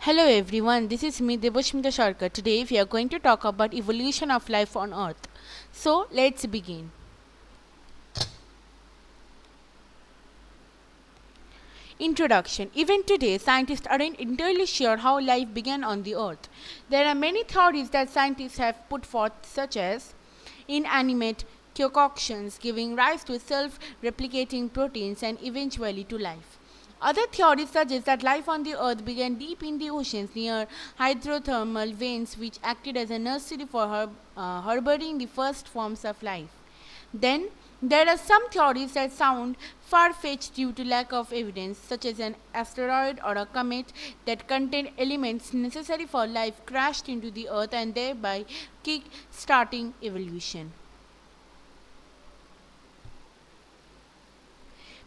Hello everyone, this is me Debashmita Sharkar. Today we are going to talk about evolution of life on earth. So let's begin. Introduction. Even today, scientists aren't entirely sure how life began on the earth. There are many theories that scientists have put forth, such as inanimate concoctions giving rise to self-replicating proteins and eventually to life. Other theories suggest that life on the earth began deep in the oceans near hydrothermal vents, which acted as a nursery for harboring the first forms of life. Then, there are some theories that sound far-fetched due to lack of evidence, such as an asteroid or a comet that contained elements necessary for life crashed into the earth and thereby kick-starting evolution.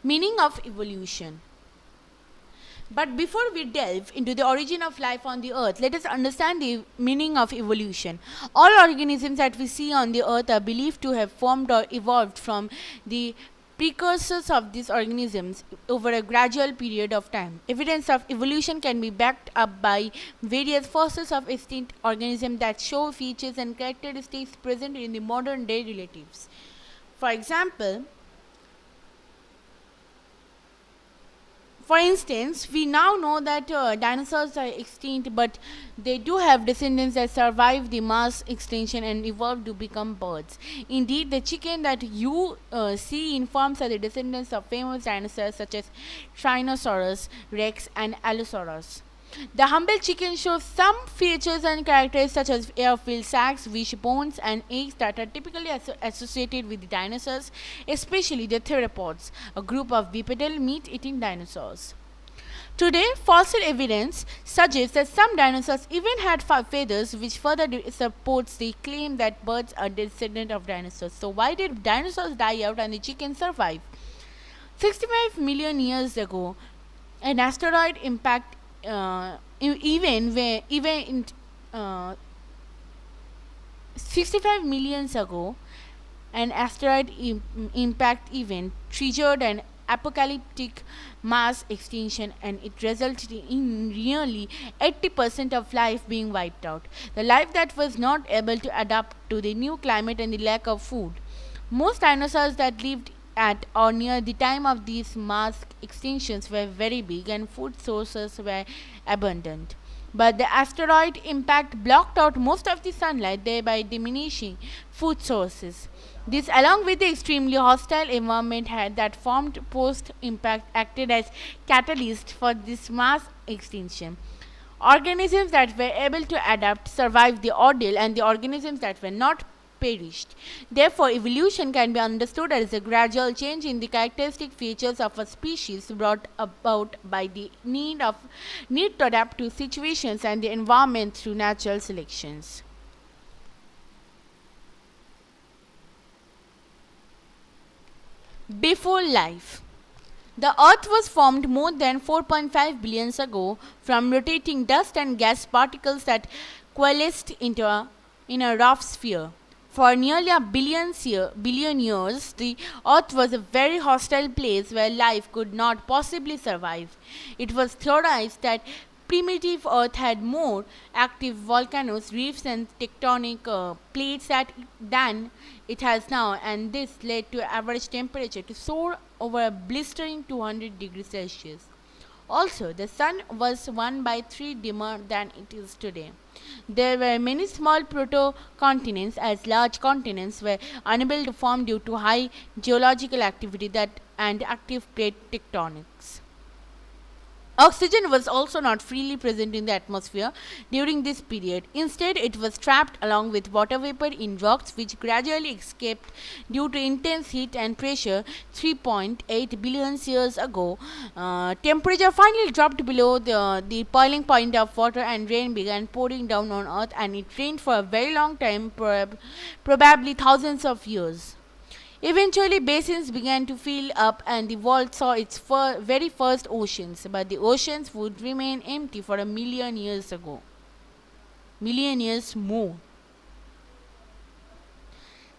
Meaning of evolution. But before we delve into the origin of life on the earth, let us understand the meaning of evolution. All organisms that we see on the earth are believed to have formed or evolved from the precursors of these organisms over a gradual period of time. Evidence of evolution can be backed up by various fossils of extinct organisms that show features and characteristics present in the modern day relatives. For example, for instance, we now know that dinosaurs are extinct, but they do have descendants that survived the mass extinction and evolved to become birds. Indeed, the chicken that you see in farms are the descendants of famous dinosaurs such as Tyrannosaurus rex and Allosaurus. The humble chicken shows some features and characters such as air-filled sacs, wishbones, and eggs that are typically associated with the dinosaurs, especially the theropods, a group of bipedal meat-eating dinosaurs. Today, fossil evidence suggests that some dinosaurs even had feathers, which further supports the claim that birds are descendant of dinosaurs. So, why did dinosaurs die out and the chickens survive? 65 million years ago, an asteroid impact even in uh, 65 millions ago, an asteroid impact event triggered an apocalyptic mass extinction, and it resulted in nearly 80% of life being wiped out. The life that was not able to adapt to the new climate and the lack of food. Most dinosaurs that lived at or near the time of these mass extinctions were very big and food sources were abundant. But the asteroid impact blocked out most of the sunlight, thereby diminishing food sources. This, along with the extremely hostile environment that formed post impact, acted as catalyst for this mass extinction. Organisms that were able to adapt survived the ordeal, and the organisms that were not perished. Therefore, evolution can be understood as a gradual change in the characteristic features of a species brought about by the need to adapt to situations and the environment through natural selections. Before life. The Earth was formed more than 4.5 billion years ago from rotating dust and gas particles that coalesced in a rough sphere. For nearly a billion years, the Earth was a very hostile place where life could not possibly survive. It was theorized that primitive Earth had more active volcanoes, reefs, and tectonic plates than it has now, and this led to average temperature to soar over a blistering 200 degrees Celsius. Also, the sun was 1 by 3 dimmer than it is today. There were many small proto-continents, as large continents were unable to form due to high geological activity and active plate tectonics. Oxygen was also not freely present in the atmosphere during this period. Instead, it was trapped along with water vapor in rocks, which gradually escaped due to intense heat and pressure 3.8 billion years ago. Temperature finally dropped below the boiling point of water, and rain began pouring down on Earth, and it rained for a very long time, probably thousands of years. Eventually, basins began to fill up and the world saw its very first oceans, but the oceans would remain empty for a million years ago. Million years more.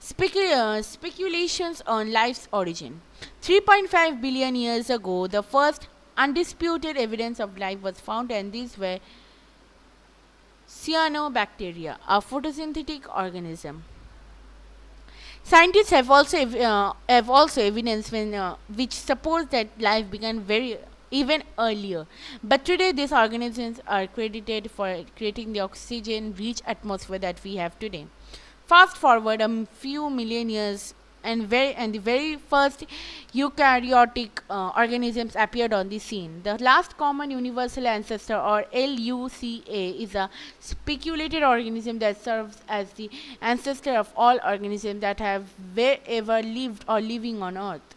Speculations on life's origin. 3.5 billion years ago, the first undisputed evidence of life was found, and these were Cyanobacteria, a photosynthetic organism. Scientists have also evidence which supports that life began very even earlier. But today, these organisms are credited for creating the oxygen-rich atmosphere that we have today. Fast forward a few million years, and the very first eukaryotic organisms appeared on the scene. The last common universal ancestor, or LUCA, is a speculated organism that serves as the ancestor of all organisms that have ever lived or living on Earth.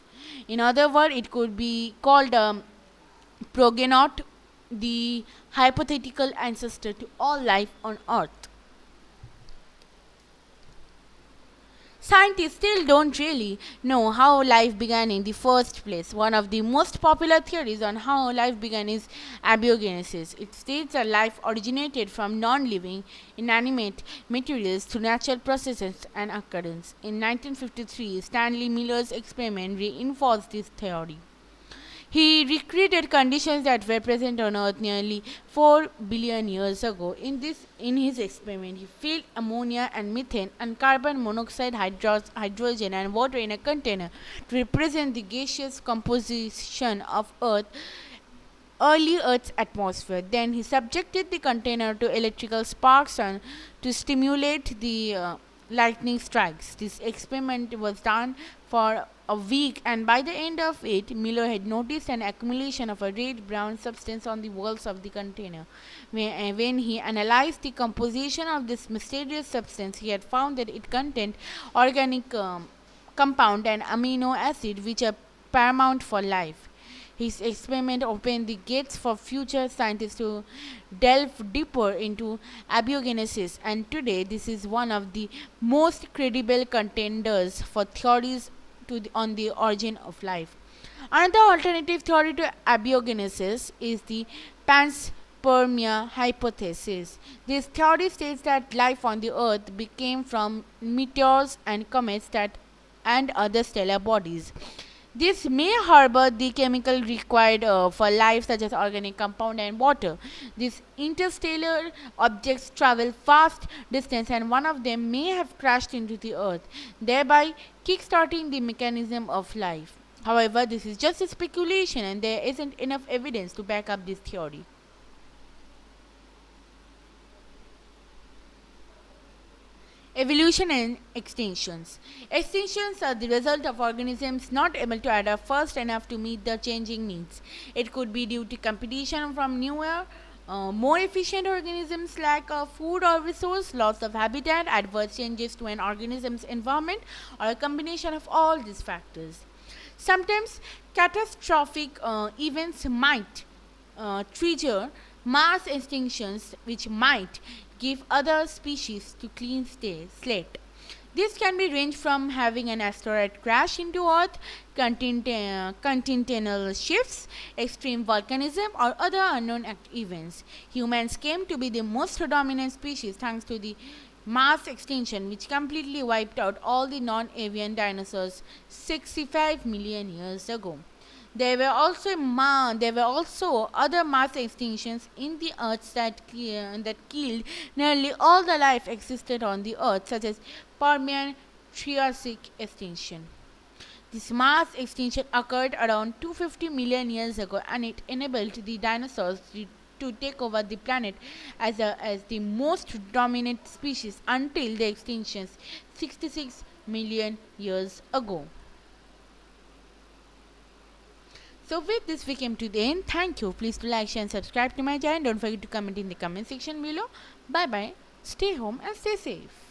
In other words, it could be called progenote, the hypothetical ancestor to all life on Earth. Scientists still don't really know how life began in the first place. One of the most popular theories on how life began is abiogenesis. It states that life originated from non living, inanimate materials through natural processes and occurrence. In 1953, Stanley Miller's experiment reinforced this theory. He recreated conditions that were present on Earth nearly 4 billion years ago. In his experiment, he filled ammonia and methane and carbon monoxide, hydrogen, and water in a container to represent the gaseous composition of early Earth's atmosphere. Then he subjected the container to electrical sparks and to stimulate the lightning strikes. This experiment was done for a week, and by the end of it, Miller had noticed an accumulation of a red brown substance on the walls of the container. When he analyzed the composition of this mysterious substance, he had found that it contained organic compound and amino acid, which are paramount for life. His experiment opened the gates for future scientists to delve deeper into abiogenesis, and today this is one of the most credible contenders for theories on the origin of life. Another alternative theory to abiogenesis is the panspermia hypothesis. This theory states that life on the Earth became from meteors and comets and other stellar bodies. This may harbor the chemical required for life, such as organic compound and water. These interstellar objects travel vast distance, and one of them may have crashed into the Earth, thereby kickstarting the mechanism of life. However, this is just a speculation, and there isn't enough evidence to back up this theory. Evolution and extinctions. Extinctions are the result of organisms not able to adapt fast enough to meet the changing needs. It could be due to competition from newer, more efficient organisms, lack of food or resource, loss of habitat, adverse changes to an organism's environment, or a combination of all these factors. Sometimes catastrophic events might trigger mass extinctions, which might give other species to clean slate. This can be ranged from having an asteroid crash into Earth, continental shifts, extreme volcanism, or other unknown events. Humans came to be the most predominant species thanks to the mass extinction, which completely wiped out all the non-avian dinosaurs 65 million years ago. There were also other mass extinctions in the Earth that killed nearly all the life existed on the Earth, such as Permian Triassic extinction. This mass extinction occurred around 250 million years ago, and it enabled the dinosaurs to take over the planet as the most dominant species until the extinctions 66 million years ago. So with this we came to the end. Thank you. Please do like, share and subscribe to my channel. Don't forget to comment in the comment section below. Bye bye. Stay home and stay safe.